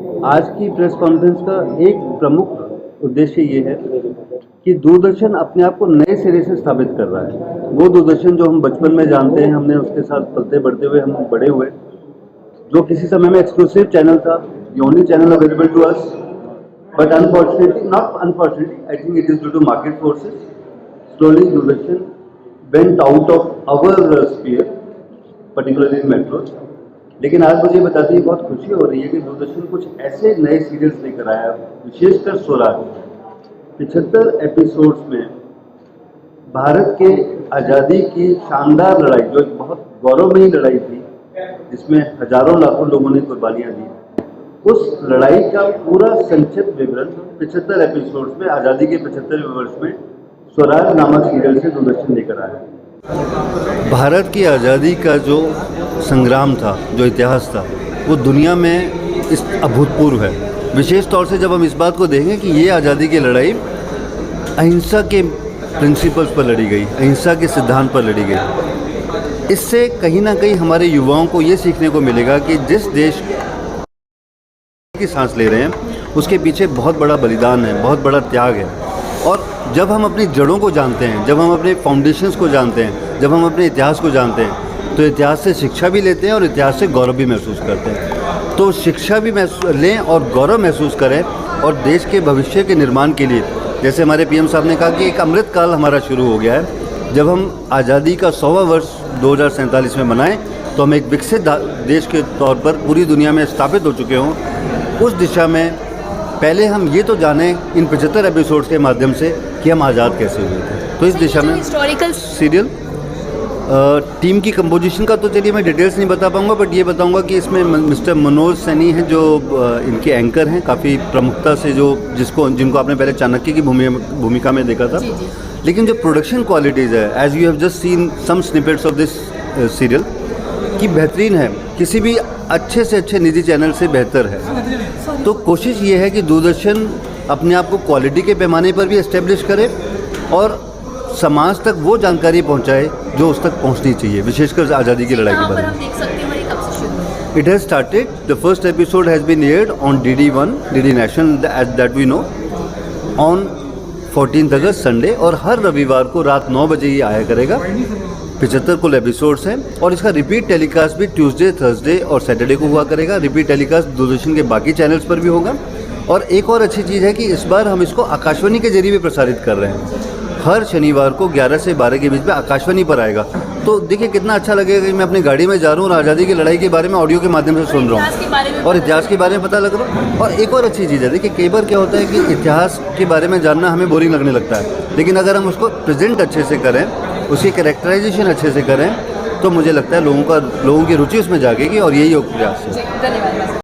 आज की press conference का एक प्रमुख उद्देश्य ये है कि दूरदर्शन अपने आप को नए सिरे से स्थापित कर रहा है। वो दूरदर्शन जो हम बचपन में जानते हैं, हमने उसके साथ पलते बढ़ते हुए हम बड़े हुए, जो किसी समय में एक्सक्लूसिव चैनल था, the only channel available to us, but not unfortunately, I think it is due to market forces. Slowly, Doordarshan went out of our sphere, particularly in metros. लेकिन आज मुझे बताते ही बहुत खुशी हो रही है कि दूरदर्शन कुछ ऐसे नए सीरियल्स लेकर आया, विशेषकर स्वराज 75 एपिसोड्स में भारत के आज़ादी की शानदार लड़ाई, जो एक बहुत गौरवमयी लड़ाई थी, जिसमें हजारों लाखों लोगों ने कुर्बानियां दी, उस लड़ाई का पूरा संक्षिप्त विवरण 75 एपिसोड्स में आज़ादी के 75वें वर्ष में स्वराज नामक सीरियल से दूरदर्शन लेकर आया। भारत की आज़ादी का जो संग्राम था, जो इतिहास था, वो दुनिया में इस अभूतपूर्व है। विशेष तौर से जब हम इस बात को देखें कि ये आज़ादी की लड़ाई अहिंसा के प्रिंसिपल्स पर लड़ी गई, अहिंसा के सिद्धांत पर लड़ी गई। इससे कहीं ना कहीं हमारे युवाओं को ये सीखने को मिलेगा कि जिस देश की सांस ले रहे हैं उसके पीछे बहुत बड़ा बलिदान है, बहुत बड़ा त्याग है। और जब हम अपनी जड़ों को जानते हैं, जब हम अपने फाउंडेशंस को जानते हैं, जब हम अपने इतिहास को जानते हैं, तो इतिहास से शिक्षा भी लेते हैं और इतिहास से गौरव भी महसूस करते हैं। तो शिक्षा भी लें और गौरव महसूस करें, और देश के भविष्य के निर्माण के लिए, जैसे हमारे पीएम साहब ने कहा कि एक अमृत काल हमारा शुरू हो गया है। जब हम आज़ादी का 100वां वर्ष 2047 में मनाएं, तो हम एक विकसित देश के तौर पर पूरी दुनिया में स्थापित हो चुके हों। उस दिशा में पहले हम ये तो जानें इन 75 एपिसोड्स के माध्यम से कि हम आज़ाद कैसे हुए थे। तो इस दिशा में हिस्टोरिकल सीरियल टीम की कंपोजिशन का तो चलिए मैं डिटेल्स नहीं बता पाऊंगा, बट ये बताऊंगा कि इसमें मिस्टर मनोज सैनी हैं जो इनके एंकर हैं, काफ़ी प्रमुखता से, जिनको आपने पहले चाणक्य की भूमिका में देखा था। लेकिन जो प्रोडक्शन क्वालिटीज़ है, as you have just seen some snippets of this serial, की बेहतरीन है, किसी भी अच्छे से अच्छे निजी चैनल से बेहतर है। तो कोशिश ये है कि दूरदर्शन अपने आप को क्वालिटी के पैमाने पर भी एस्टेब्लिश करे और समाज तक वो जानकारी पहुंचाए जो उस तक पहुंचनी चाहिए, विशेषकर आज़ादी की लड़ाई के बारे में। It has started, the first episode has been aired on DD1, DD national that we know, on 14 August Sunday, और हर रविवार को रात 9 बजे ये आया करेगा। 75 कुल एपिसोड्स हैं, और इसका रिपीट टेलीकास्ट भी ट्यूसडे, थर्सडे और सैटरडे को हुआ करेगा। रिपीट टेलीकास्ट दूरदर्शन के बाकी चैनल्स पर भी होगा। और एक और अच्छी चीज़ है कि इस बार हम इसको आकाशवाणी के जरिए भी प्रसारित कर रहे हैं। हर शनिवार को 11 से 12 के बीच में आकाशवाणी पर आएगा। तो देखिए कितना अच्छा लगेगा कि मैं अपनी गाड़ी में जा रहा हूँ और आज़ादी की लड़ाई के बारे में ऑडियो के माध्यम से सुन रहा हूँ और इतिहास के बारे में पता लग रहा हूँ। और एक और अच्छी चीज़ है, देखिए कई बार क्या होता है कि इतिहास के बारे में जानना हमें बोरिंग लगने लगता है, लेकिन अगर हम उसको प्रेजेंट अच्छे से करें, उसकी कैरेक्टराइजेशन अच्छे से करें, तो मुझे लगता है लोगों की रुचि उसमें जागेगी, और यही प्रयास है। धन्यवाद।